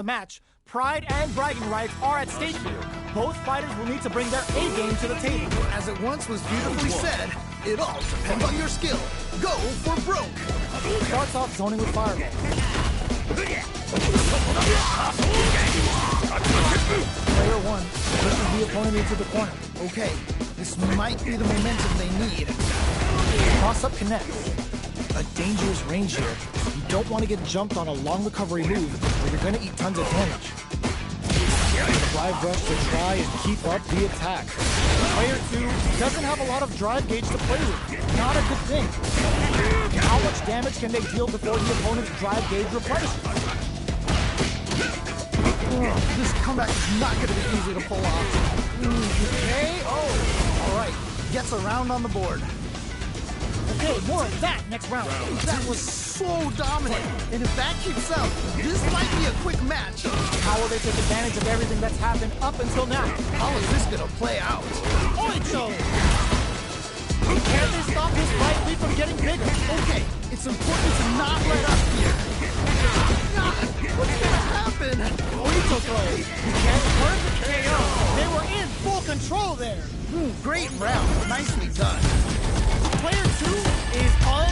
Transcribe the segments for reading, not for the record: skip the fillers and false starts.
the match, pride and bragging rights are at stake here. Both fighters will need to bring their A game to the table. As it once was beautifully said, it all depends on your skill. Go for broke. Starts off zoning with fireball. Player one pushes the opponent into the corner. Okay, this might be the momentum they need. Toss-up connects. A dangerous range here. You don't want to get jumped on a long recovery move, or you're going to eat tons of damage. Drive rush to try and keep up the attack. Player 2 doesn't have a lot of drive gauge to play with. Not a good thing. How much damage can they deal before the opponent's drive gauge replenishes? This comeback is not going to be easy to pull off. Okay, All right, gets a round on the board. Okay, more of that next round. That was so dominant. And if that keeps up, this might be a quick match. How will they take advantage of everything that's happened up until now? How is this going to play out? Oicho! Can they stop his right lead from getting bigger? Okay, it's important to not let up here. God, what's going to happen? Oicho throw. You can't turn the KO. They were in full control there. Great round. Nicely done. Player 2 is on.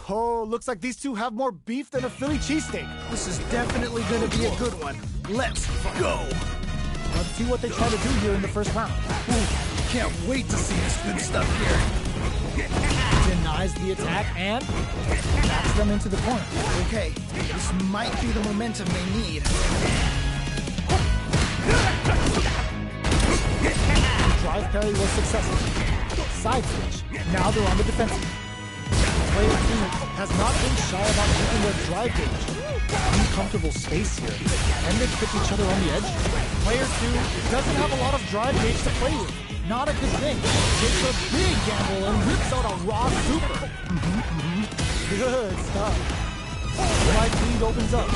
Oh, looks like these two have more beef than a Philly cheesesteak. This is definitely going to be a good one. Let's go. Let's see what they try to do here in the first round. Can't wait to see this good stuff here. Denies the attack and backs them into the corner. Okay, this might be the momentum they need. Drive parry was successful. Side switch. Now they're on the defensive. Player 2 has not been shy about keeping their drive gauge. Uncomfortable space here. Can they trip each other on the edge? Player 2 doesn't have a lot of drive gauge to play with. Not a good thing. Takes a big gamble and whips out a raw super. Good stuff. Right lead opens up.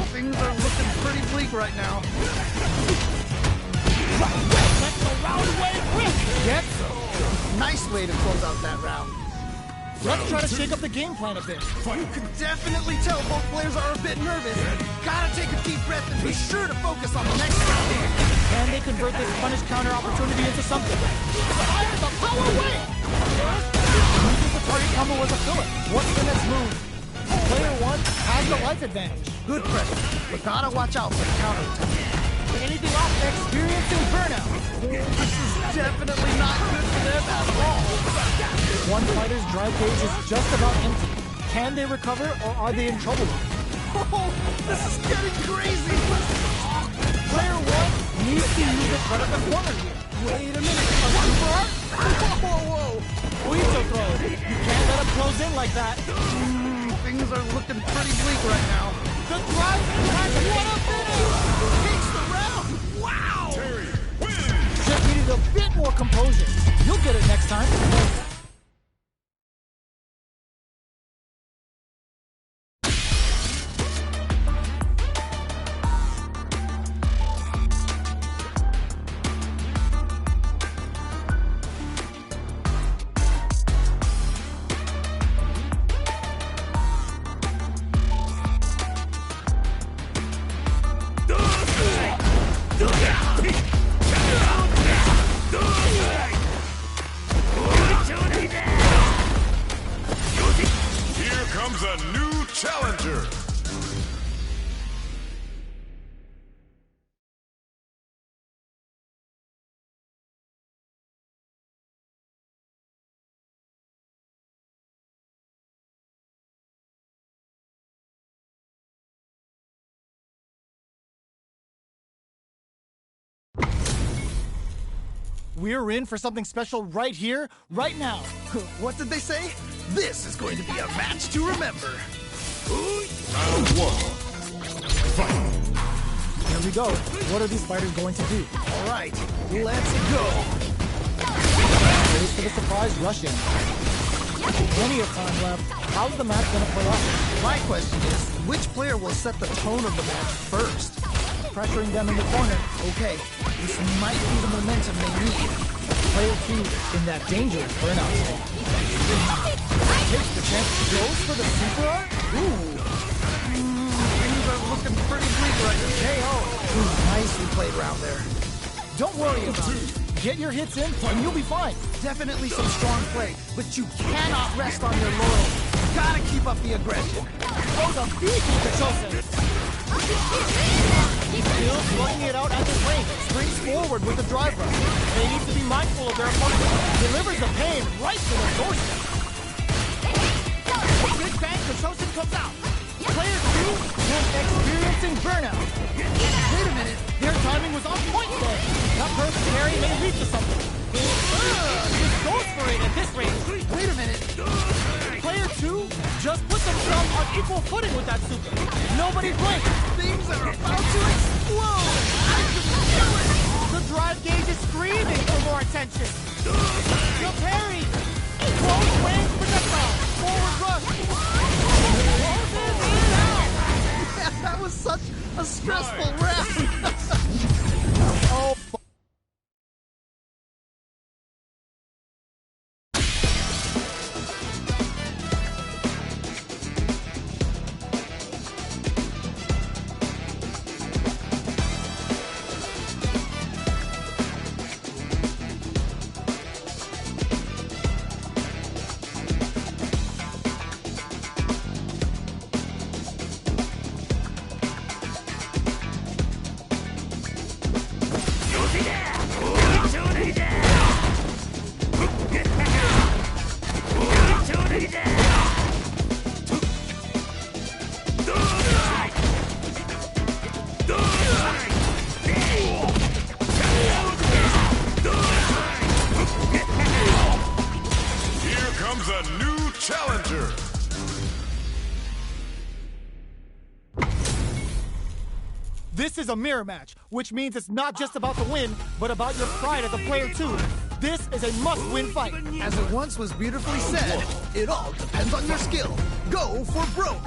Things are looking pretty bleak right now. Let's go round away quick. Get so. Nice way to close out that round. Let's try to shake up the game plan a bit. You can definitely tell both players are a bit nervous. Gotta take a deep breath and be sure to focus on the next round. Can they convert this punish counter opportunity into something? Fire the power away! Using the target combo was a filler. What's the next move? Player 1 has the life advantage. Good pressure, but gotta watch out for the counter attack. Anything off experiencing burnout. This is definitely not good for them at all. One fighter's drive gauge is just about empty. Can they recover or are they in trouble? Oh, this is getting crazy. Player 1 needs to use it right at the corner here. Wait a minute. A super art? Whoa. Oicho throw. You can't let him close in like that. Things are looking pretty bleak right now. The drive has what a finish! Takes the round! Wow! Just needed a bit more composure. You'll get it next time. A new challenger. We're in for something special right here, right now. What did they say? This is going to be a match to remember. Round 1. Fight. Here we go. What are these fighters going to do? All right, let's go. Wait for the surprise rush in. Plenty of time left. How's the match gonna play out? My question is, which player will set the tone of the match first? Pressuring them in the corner. Okay, this might be the momentum they need. Player 2 in that dangerous burnout state. Takes the chance, goes for the super art? Ooh. Things are looking pretty bleak right now. KO. Ooh, nicely played around there. Don't worry about it. Get your hits in and you'll be fine. Definitely some strong play, but you cannot rest on your laurels. Gotta keep up the aggression. Oh, the beat with Chosen. He's still slugging it out at this range. Springs forward with the drive rush. They need to be mindful of their opponent. Delivers the pain right to their doorstep. Big bang, Chosen comes out. Player 2 is experiencing burnout. Wait a minute. Their timing was on point there. That perfect parry may lead to something. Just goes for it at this range. Wait a minute. Player 2 just put themselves on equal footing with that super. Nobody blinked. Things are about to explode. I can feel it. The drive gauge is screaming for more attention. The parry. Close range projectile. Forward rush. Closes it out. Yeah, that was such a stressful round. Oh, This is a mirror match, which means it's not just about the win, but about your pride as a player too. This is a must-win fight. As it once was beautifully said, it all depends on your skill. Go for broke.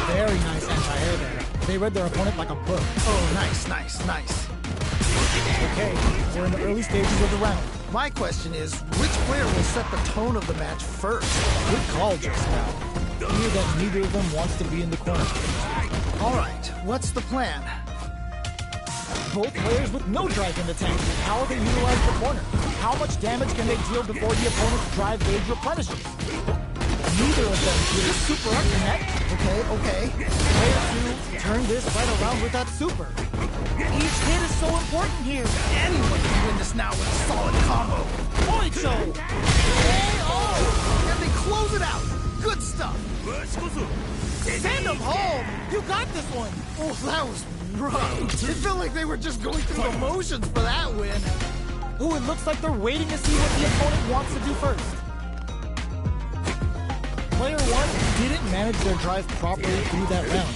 Very nice anti-air there. They read their opponent like a book. Oh, nice, nice, nice. Okay, we're in the early stages of the round. My question is, which player will set the tone of the match first? Good call just now. Clear that neither of them wants to be in the corner. All right, what's the plan? Both players with no drive in the tank. How will they utilize the corner? How much damage can they deal before the opponent's drive gauge replenishes? Neither of them will super up connect. Okay. Player 2 turn this right around with that super. Each hit is so important here. Anyone can win this now with a solid combo. Oicho! And they close it out. Good stuff. Send them home! You got this one! Oh, that was rough. It felt like they were just going through the motions for that win. Oh, it looks like they're waiting to see what the opponent wants to do first. Player 1 didn't manage their drive properly through that round.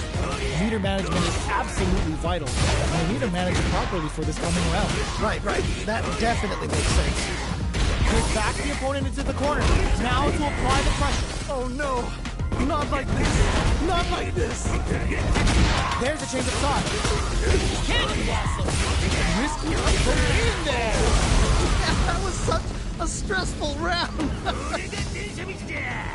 Meter management is absolutely vital, and they need to manage it properly for this coming round. Right. That definitely makes sense. Push back the opponent into the corner. Now to apply the pressure. Oh no! Not like this! Not like this! There's a change of side. Cannon blossom! Risky uppercut in there! Yeah, that was such a stressful round!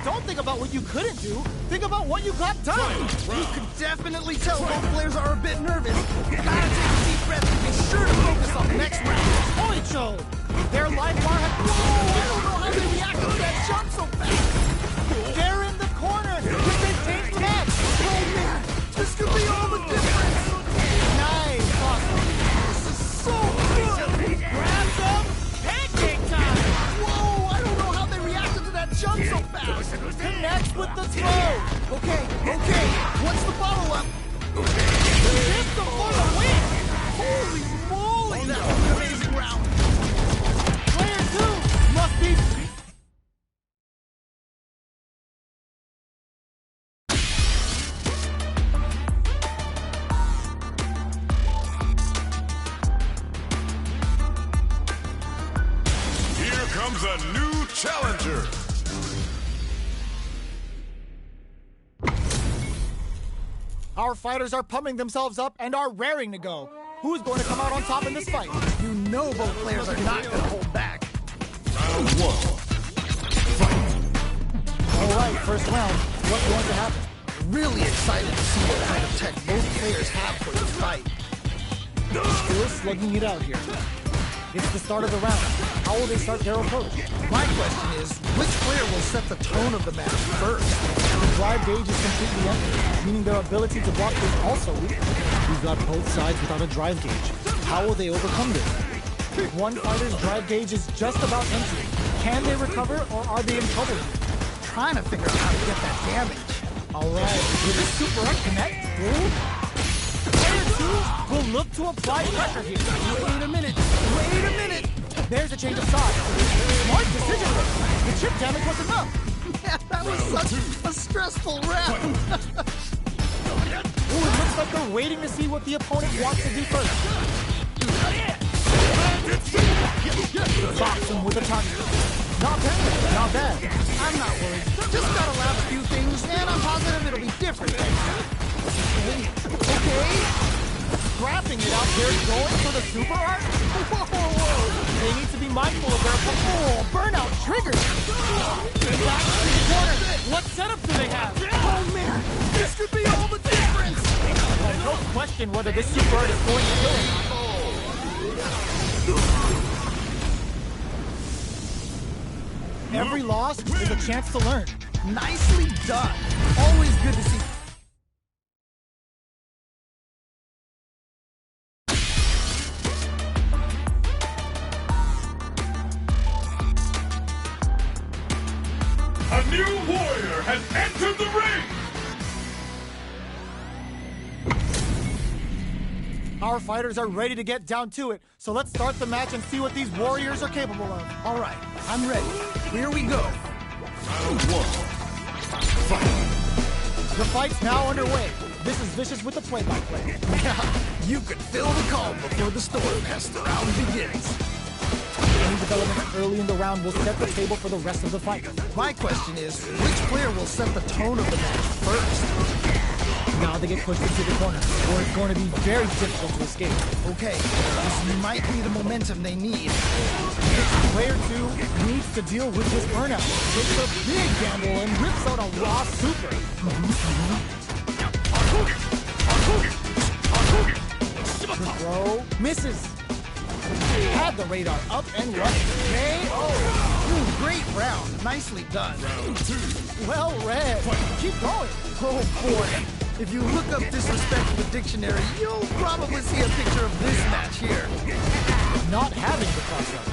Don't think about what you couldn't do. Think about what you got done. You can definitely tell both players are a bit nervous. Gotta take a deep breath and be sure to focus on the next round. Oicho! Their life bar had... Whoa! I don't know how they reacted to that jump so fast! They're in the corner with their changed match. Oh man! This could be all the difference! Nice. Awesome. This is so good! Grab some pancake time. Whoa! I don't know how they reacted to that jump so fast! Connects with the throw. Okay. What's the follow-up? System for the win. Holy moly! That was an amazing round! Player 2 must be... new challenger. Our fighters are pumping themselves up and are raring to go. Who's going to come out on top in this fight? You know both players are not going to hold back. Round one. Fight. All right, first round. What's going to happen? Really excited to see what kind of tech both players have for this fight. Still slugging it out here. It's the start of the round. How will they start their approach? My question is, which player will set the tone of the match first? The drive gauge is completely empty, meaning their ability to block is also weak. We've got both sides without a drive gauge. How will they overcome this? One fighter's drive gauge is just about empty. Can they recover, or are they in trouble here? Trying to figure out how to get that damage. All right, will this super art connect? Player 2 will look to apply pressure here. Wait a minute. Wait a minute. There's a change of sides. Smart decision making. The chip damage was enough. Man, that was such a stressful round. Ooh, it looks like they're waiting to see what the opponent wants to do first. Box him with a target. Not bad, not bad. I'm not worried. Just gotta lab a few things, and I'm positive it'll be different. Okay. Scrapping it out there, going for the super art. Whoa. They need to be mindful of their burnout triggers. Back to the corner. What setup do they have? Oh man, this could be all the difference. Oh, no question whether this super art is going to kill him. Every loss is a chance to learn. Nicely done. Always good to see. A new warrior has entered the ring. Our fighters are ready to get down to it, so let's start the match and see what these warriors are capable of. All right, I'm ready. Here we go. Round one. Fight. The fight's now underway. This is Vicious with the play-by-play. Yeah, you could feel the calm before the storm as the round begins. Any development early in the round will set the table for the rest of the fight. My question is, which player will set the tone of the match first? Now they get pushed into the corner, or it's going to be very difficult to escape. Okay, this might be the momentum they need. Player 2 needs to deal with this burnout. Takes a big gamble and rips out a raw super. The throw misses. Had the radar up and running. Ooh, great round. Nicely done. Round two. Well read. Keep going. Oh boy. If you look up disrespect in the dictionary, you'll probably see a picture of this match here. Not having the cross-up.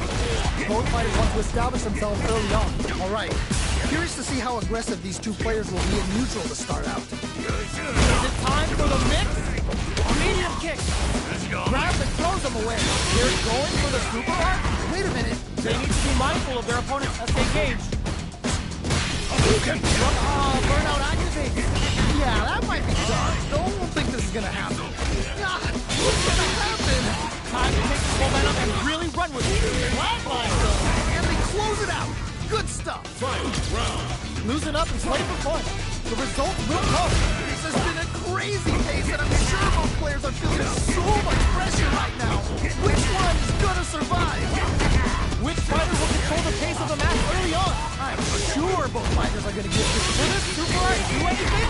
Both fighters want to establish themselves early on. All right. Curious to see how aggressive these two players will be in neutral to start out. Is it time for the mix? Medium kick. Grabs and throws them away. They're going for the super art? Wait a minute. They need to be mindful of their opponents as they gauge. Burnout activates. Yeah, that might be done. Don't think this is gonna happen. God, what's gonna happen? Time to take this momentum and really run with it. Flatline. And they close it out. Good stuff. Fight round. Loosen up and play for fun. The result will come. This has been a crazy pace, and I'm sure both players are feeling so much pressure right now. Which one is gonna survive? Which fighter will control the pace of the match early on? I'm sure both fighters are gonna give this. Will this super art do anything?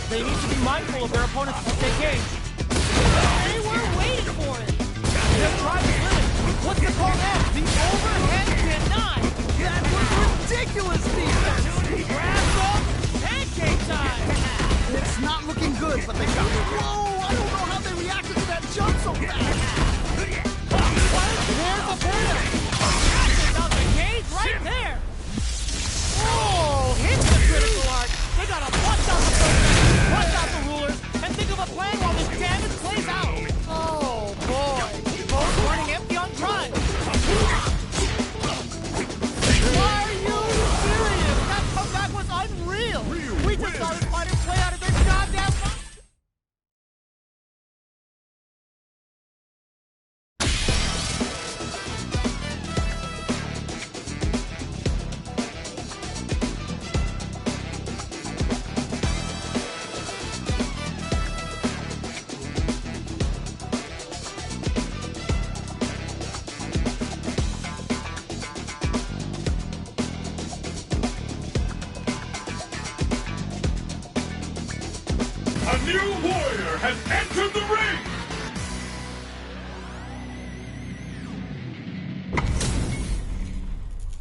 They need to be mindful of their opponents as they gauge. They were waiting for it. They're trying to limit. What's the call now? The overhead deny. That was ridiculous defense. Grabs up. Pancake time. It's not looking good, but they got it. Whoa, I don't know how they reacted to that jump so fast. There's a burnout. Out the gauge right there. Oh, hit the critical art. They gotta bust out the burnout, bust out the rulers, and think of a plan while this damage plays out. Oh boy, both running empty on drive. new warrior has entered the ring!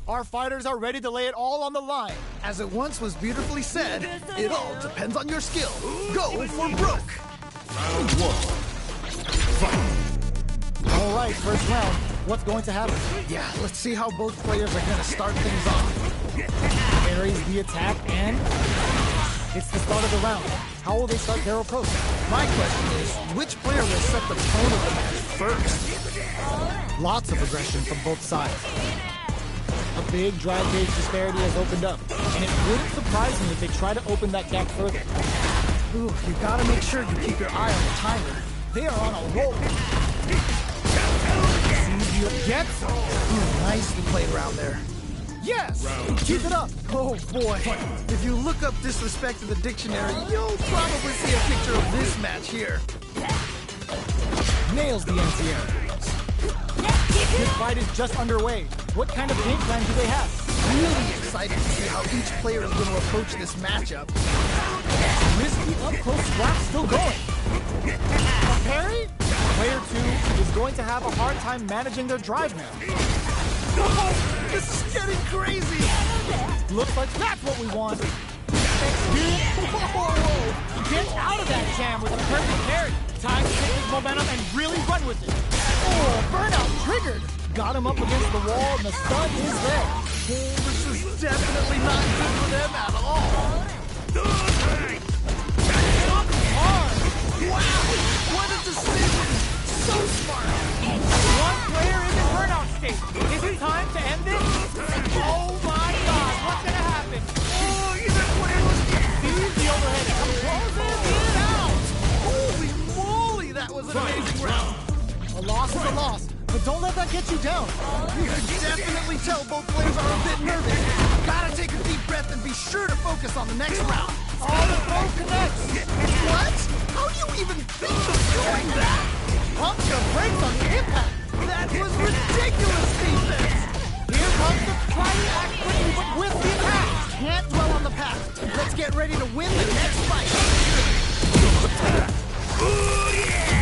Our fighters are ready to lay it all on the line. As it once was beautifully said, it all depends on your skill. Go for broke! Round one. Fight! All right, first round. What's going to happen? Yeah, let's see how both players are going to start things off. Parries the attack, and it's the start of the round. How will they start their approach? My question is, which player will set the tone of the match first? Lots of aggression from both sides. A big drive gauge disparity has opened up, and it wouldn't surprise me if they try to open that gap further. Ooh, you gotta make sure you keep your eye on the timer. They are on a roll. Gets. Nicely played around there. Yes! Keep it up! Oh boy, if you look up disrespect in the dictionary, you'll probably see a picture of this match here. Nails the NCR. This fight is just underway. What kind of game plan do they have? Really excited to see how each player is going to approach this matchup. Risky up-close slap still going. A parry? Player 2 is going to have a hard time managing their drive now. Oh, this is getting crazy! Looks like that's what we want. Whoa. Get out of that jam with a perfect parry. Time to take his momentum and really run with it. Oh, burnout triggered. Got him up against the wall and the stun is there. Oh, this is definitely not good for them at all. Hard. Wow, what a decision! So smart! One player is in burnout state. Is it time to end this? Oh my God, what's gonna happen? Oh, either player was... Sees the overhead, comes closing it out. Holy moly, that was an amazing round! A loss is a loss, but don't let that get you down. You can definitely tell both players are a bit nervous. Gotta take a deep breath and be sure to focus on the next round. All the throw connects. What? How do you even think of doing that? Pump the brakes on the impact. That was ridiculous defense! Here comes the try to act quickly, but with the attack. Can't dwell on the past. Let's get ready to win the next fight.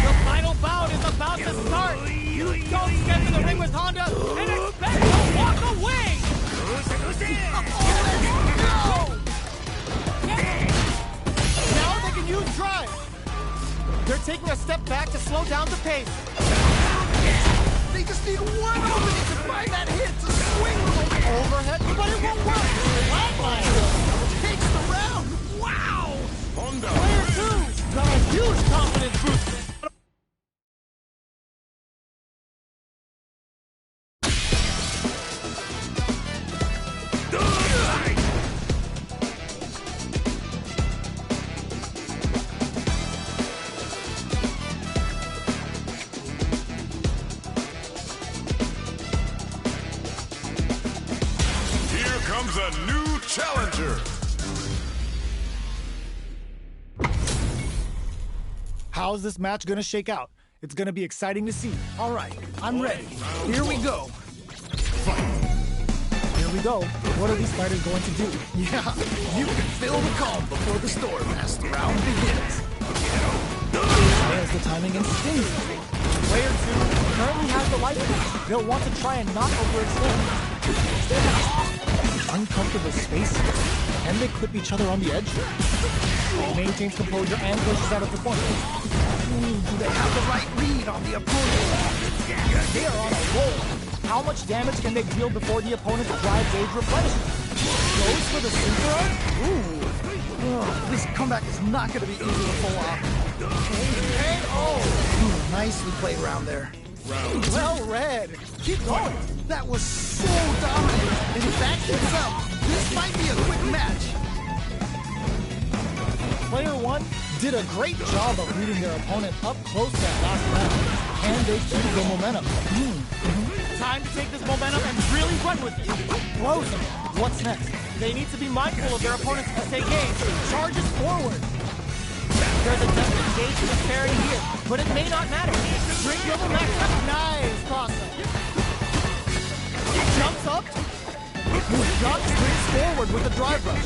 The final bout is about to start. You don't get to the ring with Honda and expect to walk away. Now they can use drive. They're taking a step back to slow down the pace. They just need one opening to find that hit to swing them Overhead, but it won't work. Flatline. Takes the round. Wow! Honda. Player 2 got a huge confidence boost. Comes a new challenger. How's this match gonna shake out? It's gonna be exciting to see. All right, I'm ready. Here we go. Here we go. What are these fighters going to do? Yeah, you can feel the calm before the storm as the round begins. There's the timing and stings. Player 2 currently has the life lead. They'll want to try and not overextend. Uncomfortable space here. Can they clip each other on the edge? Maintains composure and pushes out of the point. Do they have the right read on the opponent? They are on a roll. How much damage can they deal before the opponent's drive gauge replenishes? Goes for the super arm? Ooh. Oh, this comeback is not going to be easy to pull off. Nicely played around there. Well read. Keep going. That was so dominant. And if that keeps up, this might be a quick match. Player 1 did a great job of leading their opponent up close that last round. Can they keep the momentum? Time to take this momentum and really run with it. Throws them. What's next? They need to be mindful of their opponent's mistake game. Charges forward. There's a definite gauge disparity here, but it may not matter. Drink double max up. Nice cross-up. Jumps up. Jumps straight forward with the drive rush.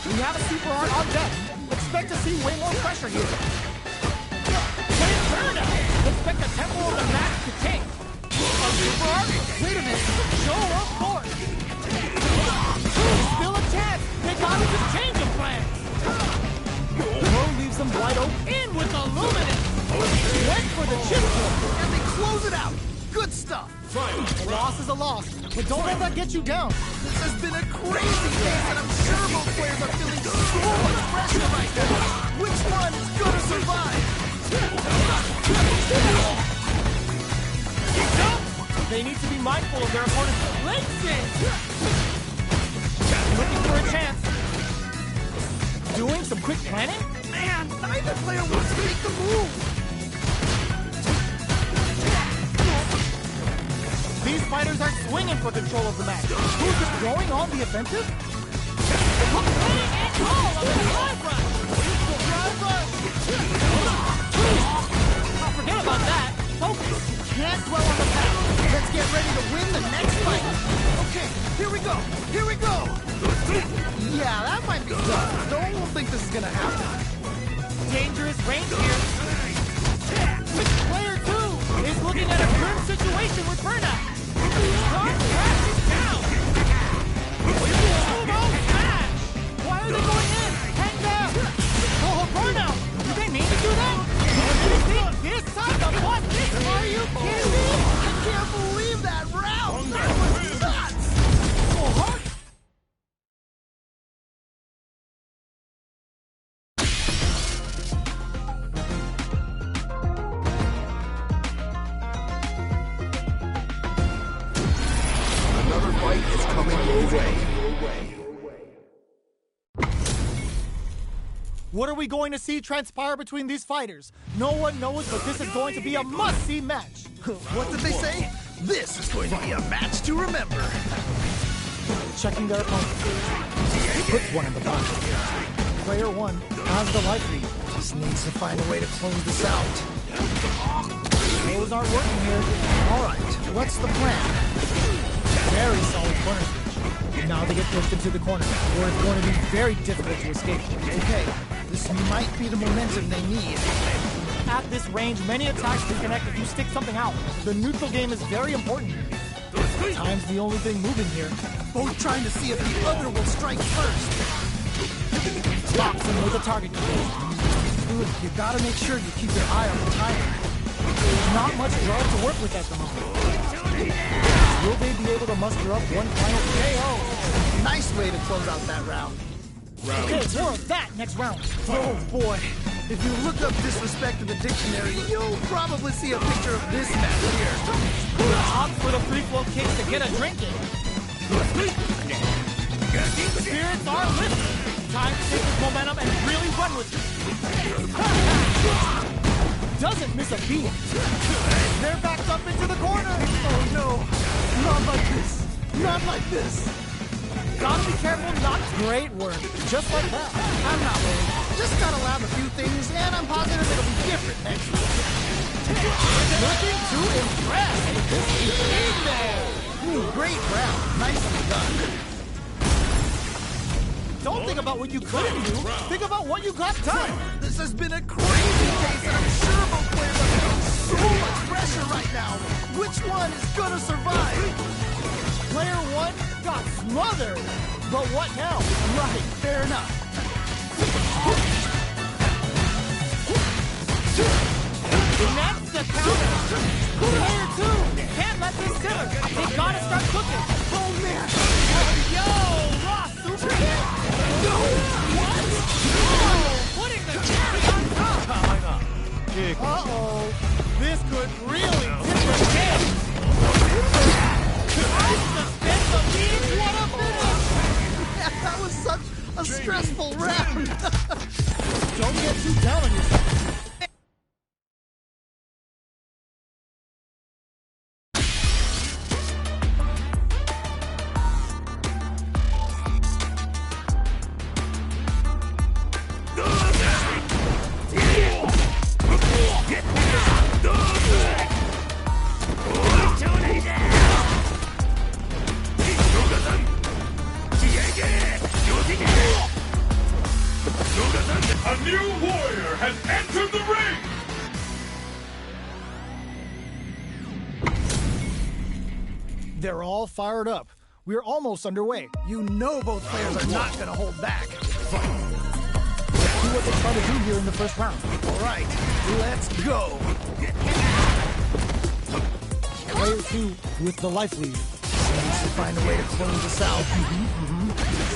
We have a super art on deck. Expect to see way more pressure here. But it's Burna! Expect the tempo of the match to take. A super arc? Wait a minute. Show of force. Still a chance. They gotta just change the plan. Pro leaves them wide open. In with the luminous. Went for the chip kill. And they close it out. Good stuff. A loss is a loss, but don't let that get you down. This has been a crazy day, and I'm sure both players are feeling so much pressure right now. Which one is gonna survive? They need to be mindful of their opponent's lenses. Looking for a chance. Doing some quick planning? Man, neither player wants to make the move. These fighters are swinging for control of the match. Who's just going on the offensive? Forget about that. Focus. Can't dwell on the past. Let's get ready to win the next fight. Okay, here we go. Here we go. Yeah, that might be tough. Don't think this is gonna happen. Dangerous range here. Player 2 is looking at a grim situation with Burna. Down. Smash. Why are they going in? Hang down. Oh, Burnout. Did they mean to do that? This time of what? Are you kidding me? I can't believe that round. That was nuts. Oh, hard. Another fight is coming your way. What are we going to see transpire between these fighters? No one knows, but this is going to be a must-see match. What did they say? This is going to be a match to remember. Checking their opponent. Put one in the box. Player 1 has the light lead. Just needs to find a way to close this out. Those aren't working here. All right, what's the plan? Very solid corner switch. Now they get pushed into the corner, where it's going to be very difficult to escape. Okay, this might be the momentum they need. At this range, many attacks can connect if you stick something out. The neutral game is very important here. Time's the only thing moving here. Both trying to see if the other will strike first. Locks him with a target control. Dude, you gotta make sure you keep your eye on the timer. There's not much guard to work with at the moment. Will they be able to muster up one final KO? Nice way to close out that round. Okay, more of that next round. Oh boy, if you look up disrespect in the dictionary, you'll probably see a picture of this match here. Opt for the free flow kicks to get a drink in. Spirits are lifted. Time to take this momentum and really run with it. Doesn't miss a beat. They're backed up into the corner. Oh no, not like this. Not like this. Gotta be careful, not great work. Just like that. I'm not worried. Just gotta lab a few things, and I'm positive it'll be different next week. Looking to impress. In there. Great round. Nicely done. Don't think about what you couldn't do. Think about what you got done. This has been a crazy case, and I'm sure both players are feeling so much pressure right now. Which one is gonna survive? Player 1 got smothered. But what now? Right, fair enough. That's the counter. Player 2 can't let this simmer. They gotta start cooking. Oh man! Yo, raw super hit. No! What? Oh, putting the cherry on top. Uh-oh. This could really tip the game. Suspense of being what a finish. That was such a stressful round. Don't get too down on yourself. They're all fired up. We're almost underway. You know both players are not gonna hold back. Let's see what they try to do here in the first round. All right, let's go. Player 2 with the life lead. Needs to find a way to close us out.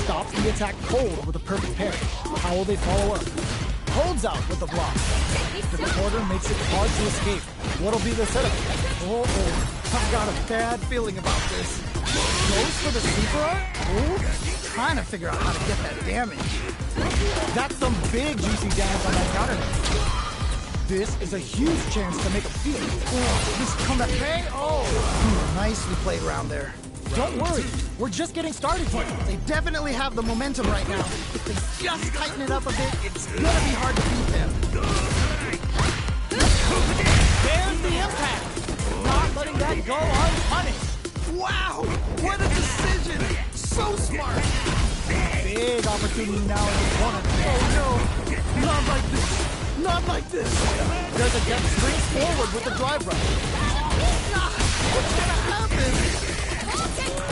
Stops the attack cold with a perfect parry. How will they follow up? Holds out with the block. The reporter makes it hard to escape. What'll be the setup? Oh, I've got a bad feeling about this. Goes for the super art? Oh, trying to figure out how to get that damage. That's some big juicy damage on that counter hit. This is a huge chance to make a feel. Oh, this comeback bang. Oh, nicely played around there. Don't worry, we're just getting started here. They definitely have the momentum right now. If they just tighten it up a bit, it's gonna be hard to beat them. There's the impact. Not letting that go unpunished. Wow, what a decision! So smart. Big opportunity now in the corner. Oh no, not like this. Not like this. There's a depth springs forward with the drive rush. What's gonna happen?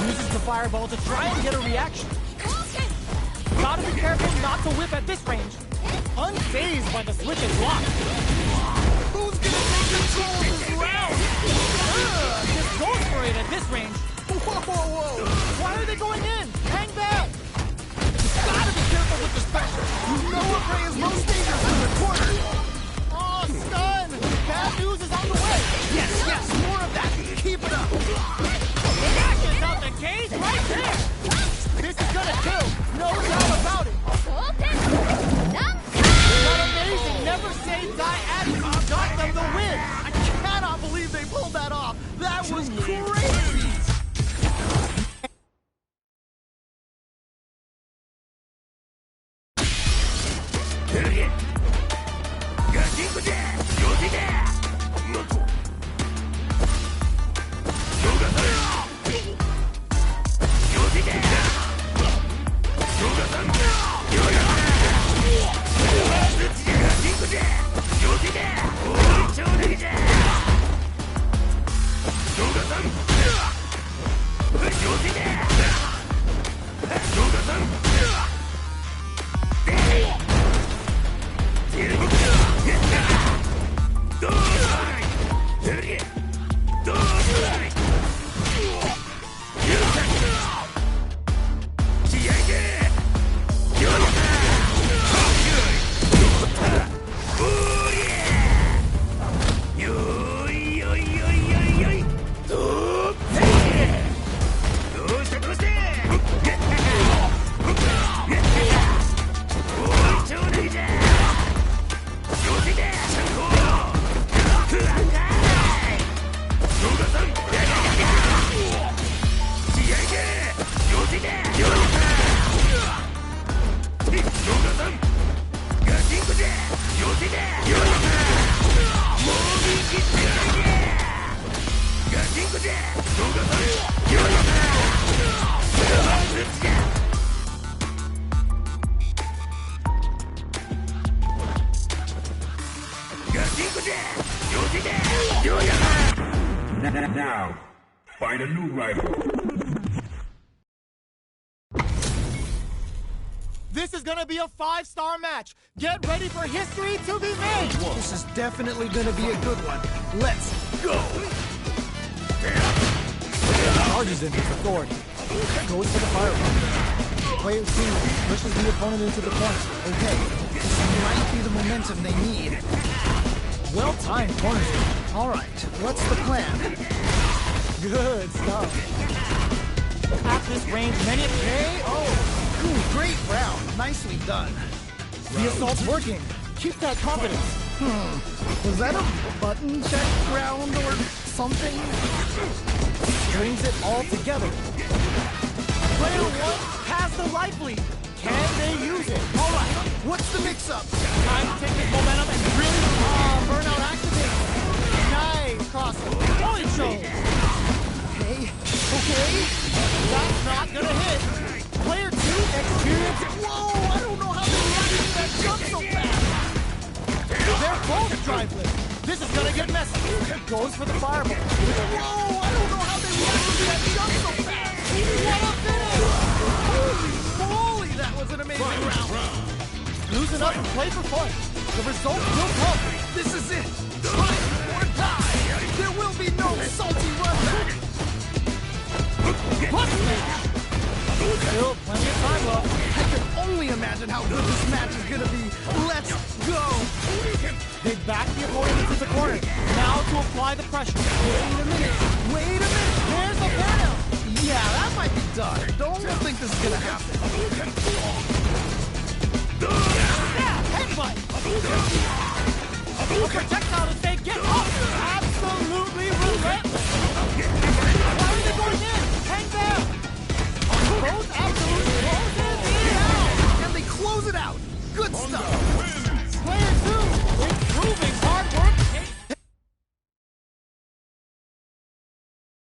Uses the fireball to try and get a reaction. Gotta be careful not to whip at this range. Unfazed by the switch's lock. Who's gonna take control of this round? Just goes for it at this range. Whoa. Why are they going in? Hang back. Gotta be careful with this pressure. You know what Ray is most dangerous in the corner. Oh, stun. Bad news is on the way. Yes, more of that. Keep it up. Is out the cage right there. This is gonna kill. No doubt about it. That amazing never say die attitude got them the win. I cannot believe they pulled that off. That was crazy. Now, find a new rival. This is gonna be a 5-star match. Get ready for history to be made. This is definitely gonna be a good one. Let's go. Charges in with authority. Goes for the fireball. Player 2 pushes the opponent into the corner. Okay, this might be the momentum they need. Well-timed corner. All right, what's the plan? Good stuff. At this range, many Ooh, great round. Nicely done. The assault's working. Keep that confidence. Was that a button check round or something? Brings it all together. Player 1 has the life lead. Can they use it? All right, what's the mix-up? Time to take this momentum and really burnout activate. Nice crosser. Point show. Okay. That's not gonna hit. Player 2 experience. Whoa, I don't know how they reacted to that jump so fast. They're both driveless. This is gonna get messy. Goes for the fireball. Whoa, I don't know how they Holy, that was an amazing round. Loosen up and play for fun. The result will come. This is it. Fight or die. There will be no salty run back. Still plenty of time left. I can only imagine how good this match is gonna be. Let's go. They back the opponent into the corner. Now to apply the pressure. Wait a minute. There's the burnout. Yeah, that might be done. Don't think this is gonna happen. Yeah, headbutt. Oh, protect